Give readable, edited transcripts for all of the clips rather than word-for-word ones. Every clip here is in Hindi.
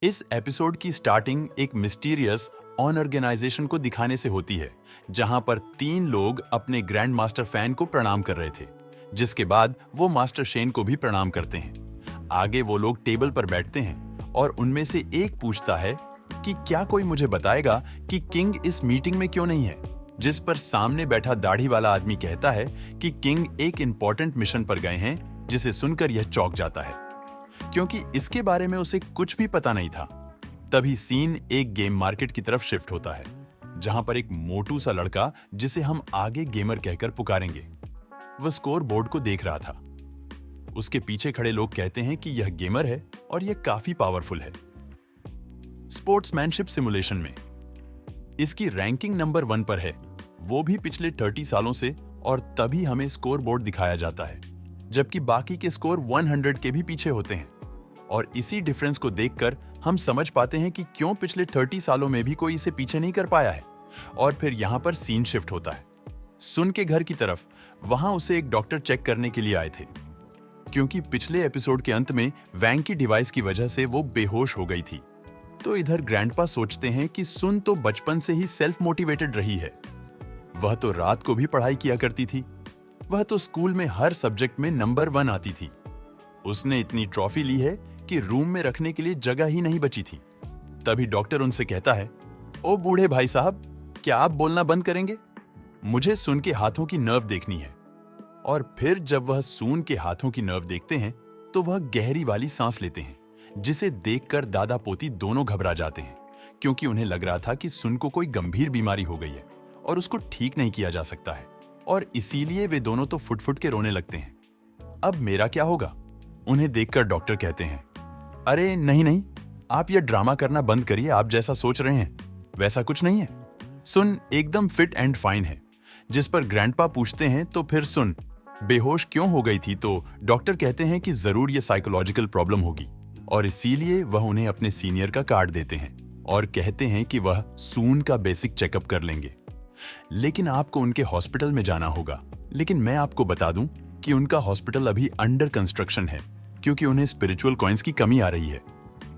इस एपिसोड की स्टार्टिंग एक मिस्टीरियस ऑर्गेनाइजेशन को दिखाने से होती है, जहां पर 3 लोग अपने ग्रैंड मास्टर फैन को प्रणाम कर रहे थे, जिसके बाद वो मास्टर शेन को भी प्रणाम करते हैं। आगे वो लोग टेबल पर बैठते हैं और उनमें से एक पूछता है कि क्या कोई मुझे बताएगा कि किंग इस मीटिंग में क्यों नहीं है, जिस पर सामने बैठा दाढ़ी वाला आदमी कहता है कि किंग एक इंपॉर्टेंट मिशन पर गए हैं, जिसे सुनकर यह चौंक जाता है क्योंकि इसके बारे में उसे कुछ भी पता नहीं था। तभी सीन एक गेम मार्केट की तरफ शिफ्ट होता है, जहां पर एक मोटू सा लड़का, जिसे हम आगे गेमर कहकर पुकारेंगे, वह स्कोर बोर्ड को देख रहा था। उसके पीछे खड़े लोग कहते हैं कि यह गेमर है और यह काफी पावरफुल है। स्पोर्ट्समैनशिप सिमुलेशन में इसकी रैंकिंग नंबर 1 पर है, वो भी पिछले 30 सालों से, और तभी हमें स्कोर बोर्ड दिखाया जाता है, जबकि बाकी के स्कोर 100 के भी पीछे होते हैं। और इसी डिफरेंस को देखकर हम समझ पाते हैं कि क्यों पिछले 30 सालों में भी कोई इसे पीछे नहीं कर पाया है। और फिर यहाँ पर सीन शिफ्ट होता है सुन के घर की तरफ। वहां उसे एक डॉक्टर चेक करने के लिए आए थे, क्योंकि पिछले एपिसोड के अंत में वैंग की डिवाइस की वजह से वो बेहोश हो गई थी। तो इधर ग्रैंडपा सोचते हैं कि सुन तो बचपन से ही सेल्फ मोटिवेटेड रही है। वह तो रात को भी पढ़ाई किया करती थी, वह तो स्कूल में हर सब्जेक्ट में नंबर 1 आती थी। उसने इतनी ट्रॉफी ली है कि रूम में रखने के लिए जगह ही नहीं बची थी। तभी डॉक्टर उनसे कहता है, ओ बूढ़े भाई साहब, क्या आप बोलना बंद करेंगे? मुझे सुन के हाथों की नर्व देखनी है। और फिर जब वह सून के हाथों की नर्व देखते हैं तो वह गहरी वाली सांस लेते हैं, जिसे देखकर दादा पोती दोनों घबरा जाते हैं, क्योंकि उन्हें लग रहा था कि सुन को कोई गंभीर बीमारी हो गई है और उसको ठीक नहीं किया जा सकता है, और इसीलिए वे दोनों तो फुट फुट के रोने लगते हैं। अब मेरा क्या होगा? उन्हें देखकर डॉक्टर कहते हैं, अरे नहीं नहीं, आप यह ड्रामा करना बंद करिए। आप जैसा सोच रहे हैं वैसा कुछ नहीं है। सुन एकदम फिट एंड फाइन है। जिस पर ग्रैंडपा पूछते हैं तो फिर सुन बेहोश क्यों हो गई थी, तो डॉक्टर कहते हैं कि जरूर यह साइकोलॉजिकल प्रॉब्लम होगी, और इसीलिए वह उन्हें अपने सीनियर का कार्ड देते हैं और कहते हैं कि वह सून का बेसिक चेकअप कर लेंगे। लेकिन आपको उनके हॉस्पिटल में जाना होगा। लेकिन मैं आपको बता दूं कि उनका हॉस्पिटल अभी अंडर कंस्ट्रक्शन है, क्योंकि उन्हें स्पिरिचुअल कॉइन्स की कमी आ रही है।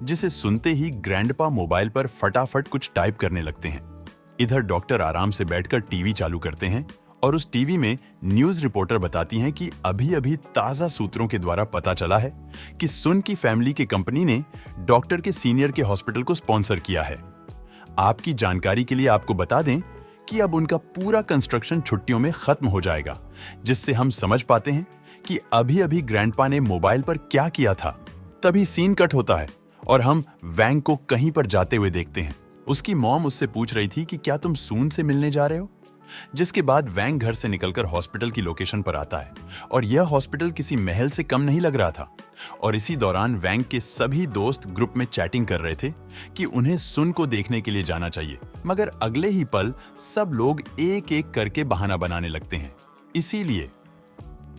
जिसे सुनते ही ग्रैंडपा मोबाइल पर फटाफट कुछ टाइप करने लगते हैं। इधर डॉक्टर आराम से बैठकर टीवी चालू करते हैं और उस टीवी में न्यूज रिपोर्टर बताती हैं कि अभी-अभी ताजा सूत्रों के द्वारा पता चला है कि सुन की फैमिली की कंपनी ने डॉक्टर के सीनियर के हॉस्पिटल को स्पॉन्सर किया है। आपकी जानकारी के लिए आपको बता दें कि अब उनका पूरा कंस्ट्रक्शन छुट्टियों में खत्म हो जाएगा, जिससे हम समझ पाते हैं कि अभी-अभी ग्रैंडपा ने मोबाइल पर क्या किया था। तभी सीन कट होता है और हम वैंग को कहीं पर जाते हुए देखते हैं। उसकी मॉम उससे पूछ रही थी कि क्या तुम सून से मिलने जा रहे हो? जिसके बाद वैंग घर से निकलकर हॉस्पिटल की लोकेशन पर आता है, और यह हॉस्पिटल किसी महल से कम नहीं लग रहा था। और इसी दौरान वैंग के सभी दोस्त ग्रुप में चैटिंग कर रहे थे कि उन्हें सुन को देखने के लिए जाना चाहिए, मगर अगले ही पल सब लोग एक एक करके बहाना बनाने लगते हैं। इसीलिए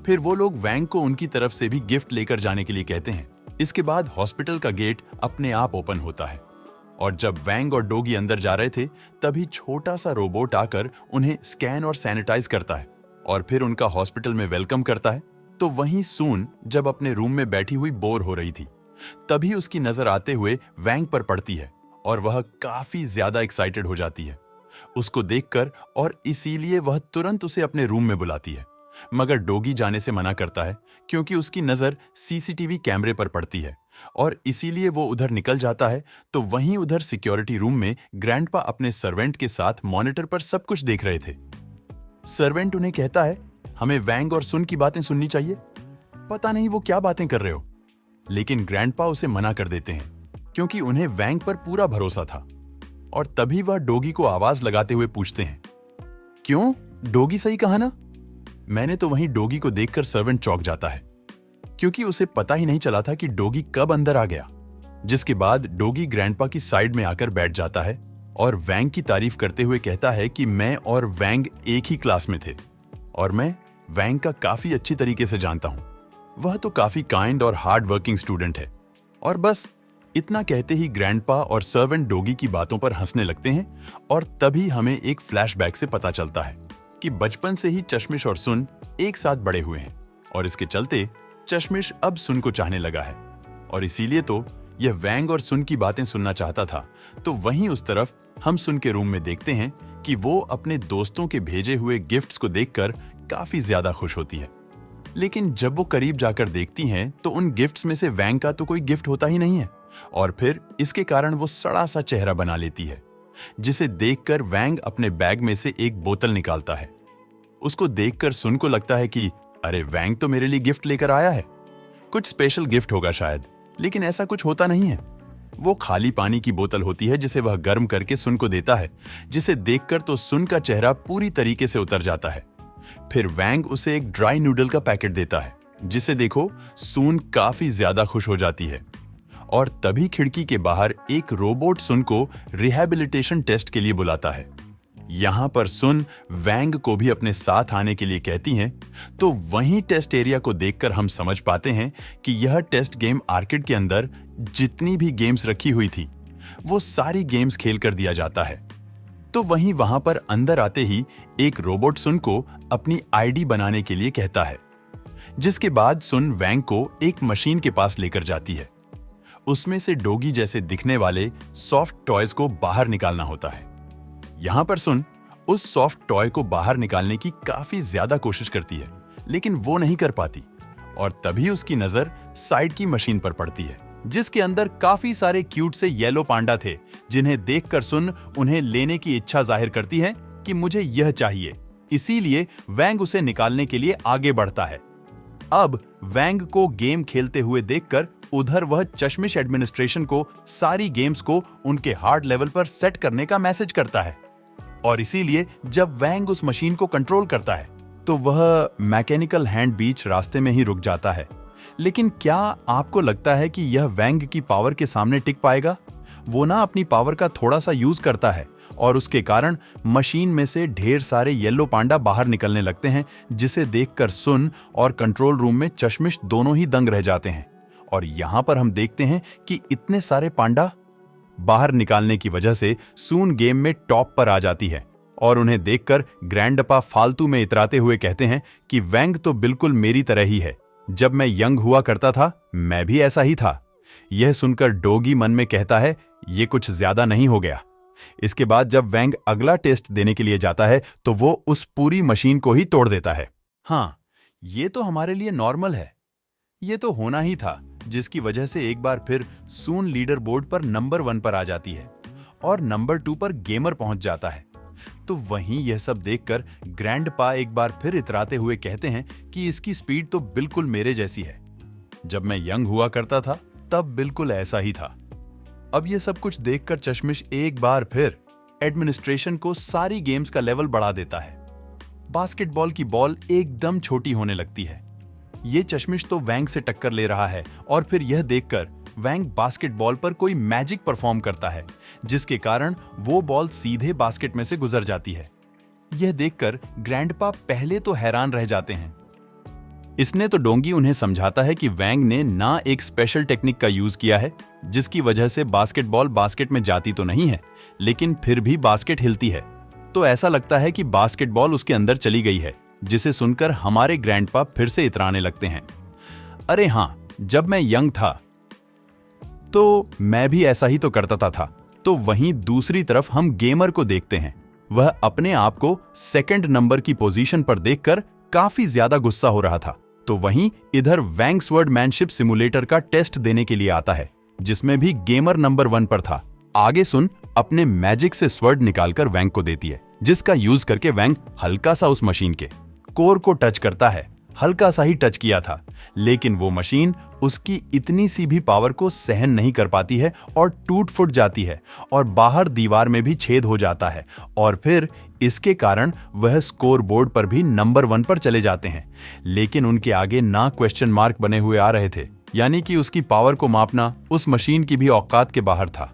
फिर वो लोग वैंग को उनकी तरफ से भी गिफ्ट लेकर जाने के लिए कहते हैं। इसके बाद हॉस्पिटल का गेट अपने आप ओपन होता है, और जब वैंग और डोगी अंदर जा रहे थे तभी छोटा सा रोबोट आकर उन्हें स्कैन और सैनिटाइज करता है और फिर उनका हॉस्पिटल में वेलकम करता है। तो वहीं सून जब अपने रूम में बैठी हुई बोर हो रही थी, तभी उसकी नजर आते हुए वैंग पर पड़ती है और वह काफी ज्यादा एक्साइटेड हो जाती है उसको देखकर, और इसीलिए वह तुरंत उसे अपने रूम में बुलाती है। मगर डोगी जाने से मना करता है, क्योंकि उसकी नजर सीसीटीवी कैमरे पर पड़ती है, और इसीलिए वो उधर निकल जाता है। तो वहीं उधर सिक्योरिटी रूम में ग्रैंडपा अपने सर्वेंट के साथ मॉनिटर पर सब कुछ देख रहे थे। सर्वेंट उन्हें कहता है, हमें वैंग और सुन की बातें सुननी चाहिए। पता नहीं वो क्या बातें कर रहे हो, लेकिन ग्रैंडपा उसे मना कर देते हैं, क्योंकि उन्हें वैंग पर पूरा भरोसा था। और तभी वह डोगी को आवाज लगाते हुए पूछते हैं, क्यों डोगी सही कहा ना? मैंने तो वहीं डोगी को देखकर सर्वेंट चौंक जाता है, क्योंकि उसे पता ही नहीं चला था कि डोगी कब अंदर आ गया। जिसके बाद डोगी ग्रैंडपा की साइड में आकर बैठ जाता है और वैंग की तारीफ करते हुए कहता है कि मैं और वैंग एक ही क्लास में थे और मैं वैंग का काफी अच्छी तरीके से जानता हूं। वह तो काफी काइंड और हार्ड वर्किंग स्टूडेंट है। और बस इतना कहते ही ग्रैंडपा और सर्वेंट डोगी की बातों पर हंसने लगते हैं, और तभी हमें एक फ्लैशबैक से पता चलता है कि बचपन से ही चश्मिश और सुन एक साथ बड़े हुए हैं, और इसके चलते चश्मिश अब सुन को चाहने लगा है, और इसीलिए तो यह वैंग और सुन की बातें सुनना चाहता था, तो वहीं उस तरफ हम सुन के रूम में देखते हैं कि वो अपने दोस्तों के भेजे हुए गिफ्ट्स को देखकर काफी ज्यादा खुश होती है। लेकिन जब वो करीब जाकर देखती हैं तो उन गिफ्ट्स में से वैंग का तो कोई गिफ्ट होता ही नहीं है, और फिर इसके कारण वो सड़ा सा चेहरा बना लेती है, जिसे देखकर वैंग अपने बैग में से एक बोतल निकालता है। उसको देखकर सुन को लगता है कि अरे वैंग तो मेरे लिए गिफ्ट लेकर आया है, कुछ स्पेशल गिफ्ट होगा शायद, लेकिन ऐसा कुछ होता नहीं है। वो खाली पानी की बोतल होती है जिसे वह गर्म करके सुन को देता है, जिसे देखकर तो सुन का चेहरा पूरी तरीके से उतर जाता है। फिर वैंग उसे एक ड्राई नूडल का पैकेट देता है, जिसे देखो सुन काफी ज्यादा खुश हो जाती है। और तभी खिड़की के बाहर एक रोबोट सुन को रिहैबिलिटेशन टेस्ट के लिए बुलाता है। यहां पर सुन वैंग को भी अपने साथ आने के लिए कहती हैं, तो वहीं टेस्ट एरिया को देखकर हम समझ पाते हैं कि यह टेस्ट गेम आर्केड के अंदर जितनी भी गेम्स रखी हुई थी वो सारी गेम्स खेल कर दिया जाता है। तो वहीं वहां पर अंदर आते ही एक रोबोट सुन को अपनी आईडी बनाने के लिए कहता है, जिसके बाद सुन वैंग को एक मशीन के पास लेकर जाती है। उसमें से डोगी जैसे दिखने वाले सॉफ्ट टॉयज को बाहर निकालना होता है। यहां पर सुन उस सॉफ्ट टॉय को बाहर निकालने की काफी ज्यादा कोशिश करती है, लेकिन वो नहीं कर पाती, और तभी उसकी नजर साइड की मशीन पर पड़ती है, जिसके अंदर काफी सारे क्यूट से येलो पांडा थे, जिन्हें देखकर सुन उन्हें लेने की इच्छा जाहिर करती है कि मुझे यह चाहिए। इसीलिए वैंग उसे निकालने के लिए आगे बढ़ता है। अब वैंग को गेम खेलते हुए देखकर उधर वह चश्मिश एडमिनिस्ट्रेशन को सारी गेम्स को उनके हार्ड लेवल पर सेट करने का मैसेज करता है, और इसीलिए जब वैंग उस मशीन को कंट्रोल करता है तो वह मैकेनिकल हैंड बीच रास्ते में ही रुक जाता है। लेकिन क्या आपको लगता है कि यह वैंग की पावर के सामने टिक पाएगा? वो ना अपनी पावर का थोड़ा सा यूज करता है, और उसके कारण मशीन में से ढेर सारे येलो पांडा बाहर निकलने लगते हैं, जिसे देखकर सुन और कंट्रोल रूम में चश्मिश दोनों ही दंग रह जाते हैं। और यहां पर हम देखते हैं कि इतने सारे पांडा बाहर निकालने की वजह से सून गेम में टॉप पर आ जाती है, और उन्हें देखकर ग्रैंडपा फालतू में इतराते हुए कहते हैं कि वैंग तो बिल्कुल मेरी तरह ही है, जब मैं यंग हुआ करता था मैं भी ऐसा ही था। यह सुनकर डोगी मन में कहता है ये कुछ ज्यादा नहीं हो गया। इसके बाद जब वैंग अगला टेस्ट देने के लिए जाता है तो वो उस पूरी मशीन को ही तोड़ देता है। हाँ, ये तो हमारे लिए नॉर्मल है, ये तो होना ही था, जिसकी वजह से एक बार फिर सून लीडर बोर्ड पर नंबर 1 पर आ जाती है और नंबर 2 पर गेमर पहुंच जाता है। तो वहीं यह सब देखकर ग्रैंडपा एक बार फिर इतराते हुए कहते हैं कि इसकी स्पीड तो बिल्कुल मेरे जैसी है, जब मैं यंग हुआ करता था तब बिल्कुल ऐसा ही था। अब यह सब कुछ देखकर चश्मिश एक बार फिर एडमिनिस्ट्रेशन को सारी गेम्स का लेवल बढ़ा देता है। बास्केटबॉल की बॉल एकदम छोटी होने लगती है। ये चश्मिश तो वैंग से टक्कर ले रहा है, और फिर यह देखकर वैंग बास्केटबॉल पर कोई मैजिक परफॉर्म करता है, जिसके कारण वो बॉल सीधे बास्केट में से गुजर जाती है। यह देखकर ग्रैंडपा पहले तो हैरान रह जाते हैं। इसने तो डोंगी उन्हें समझाता है कि वैंग ने ना एक स्पेशल टेक्निक का यूज किया है, जिसकी वजह से बास्केटबॉल बास्केट में जाती तो नहीं है, लेकिन फिर भी बास्केट हिलती है। तो ऐसा लगता है कि बास्केटबॉल उसके अंदर चली गई है, जिसे सुनकर हमारे ग्रैंडपा फिर से इतराने लगते हैं। अरे हाँ, जब मैं यंग था तो मैं भी ऐसा ही तो करता था। तो वहीं दूसरी तरफ हम गेमर को देखते हैं। वह अपने आप को सेकंड नंबर की पोजीशन पर देखकर काफी ज्यादा गुस्सा हो रहा था। तो वहीं इधर वैंग स्वर्डमैनशिप सिमुलेटर का टेस्ट देने के लिए आता है, जिसमें भी गेमर नंबर 1 पर था। आगे सुन अपने मैजिक से स्वर्ड निकालकर वैंग को देती है, जिसका यूज करके वैंग हल्का सा उस मशीन के कोर को टच करता है। हल्का सा ही टच किया था, लेकिन वो मशीन उसकी इतनी सी भी पावर को सहन नहीं कर पाती है और टूट फूट जाती है, और बाहर दीवार में भी छेद हो जाता है, और फिर इसके कारण वह स्कोर बोर्ड पर भी नंबर 1 पर चले जाते हैं। लेकिन उनके आगे ना क्वेश्चन मार्क बने हुए आ रहे थे, यानी कि उसकी पावर को मापना उस मशीन की भी औकात के बाहर था,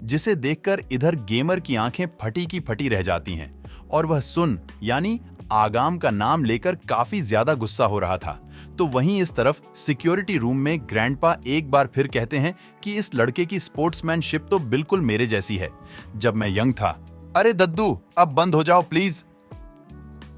जिसे देखकर इधर गेमर की आंखें फटी की फटी रह जाती हैं, और वह सुन यानी आगाम का नाम लेकर काफी ज्यादा गुस्सा हो रहा था। तो वहीं इस तरफ सिक्योरिटी रूम में ग्रैंडपा एक बार फिर कहते हैं कि इस लड़के की स्पोर्ट्समैनशिप तो बिल्कुल मेरे जैसी है, जब मैं यंग था। अरे दद्दू, अब बंद हो जाओ प्लीज।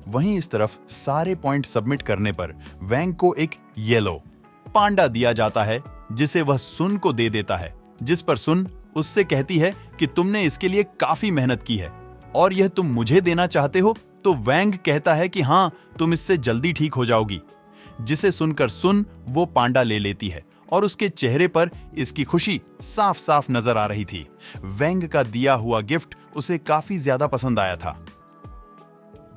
वहीं इस तरफ सारे पॉइंट सबमिट करने पर वैंग को एक येलो पांडा दिया जाता है, जिसे वह सुन को दे देता है, जिस पर सुन उससे कहती है कि तुमने इसके लिए काफी मेहनत की है और यह तुम मुझे देना चाहते हो। तो वैंग कहता है कि हाँ, तुम इससे जल्दी ठीक हो जाओगी, जिसे सुनकर सुन वो पांडा ले लेती है और उसके चेहरे पर इसकी खुशी साफ साफ नजर आ रही थी। वैंग का दिया हुआ गिफ्ट उसे काफी ज्यादा पसंद आया था।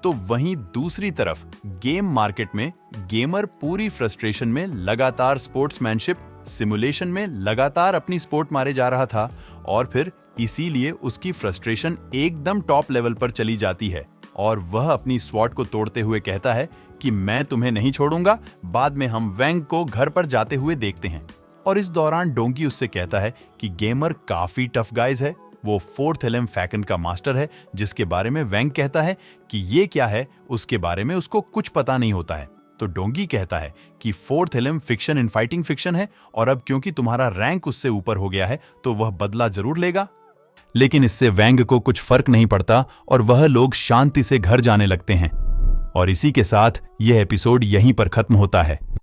तो वहीं दूसरी तरफ गेम मार्केट में गेमर पूरी फ्रस्ट्रेशन में लगातार स्पोर्ट्समैनशिप सिमुलेशन में लगातार अपनी स्पोर्ट मारे जा रहा था और फिर इसीलिए उसकी फ्रस्ट्रेशन एकदम टॉप लेवल पर चली जाती है और वह अपनी स्वॉर्ड को तोड़ते हुए कहता है कि मैं तुम्हें नहीं छोड़ूंगा, बाद में हम वैंग को घर पर जाते हुए देखते हैं। और इस दौरान डोंकी उससे कहता है कि गेमर काफी टफ गाइज है, वो फोर्थ एलिम फैकन का मास्टर है, जिसके बारे में वैंग कहता है कि ये क्या है, उसके बारे में उसको कुछ पता नहीं होता है। तो डोंगी कहता है कि fourth एलिम fiction in fighting fiction है और अब क्योंकि तुम्हारा रैंक उससे ऊपर हो गया है तो वह बदला जरूर लेगा। लेकिन इससे वैंग को कुछ फर्क नहीं पड़ता और वह लोग शांति से घर जाने लगते हैं। और इसी के साथ यह एपिसोड यहीं पर खत्म होता है।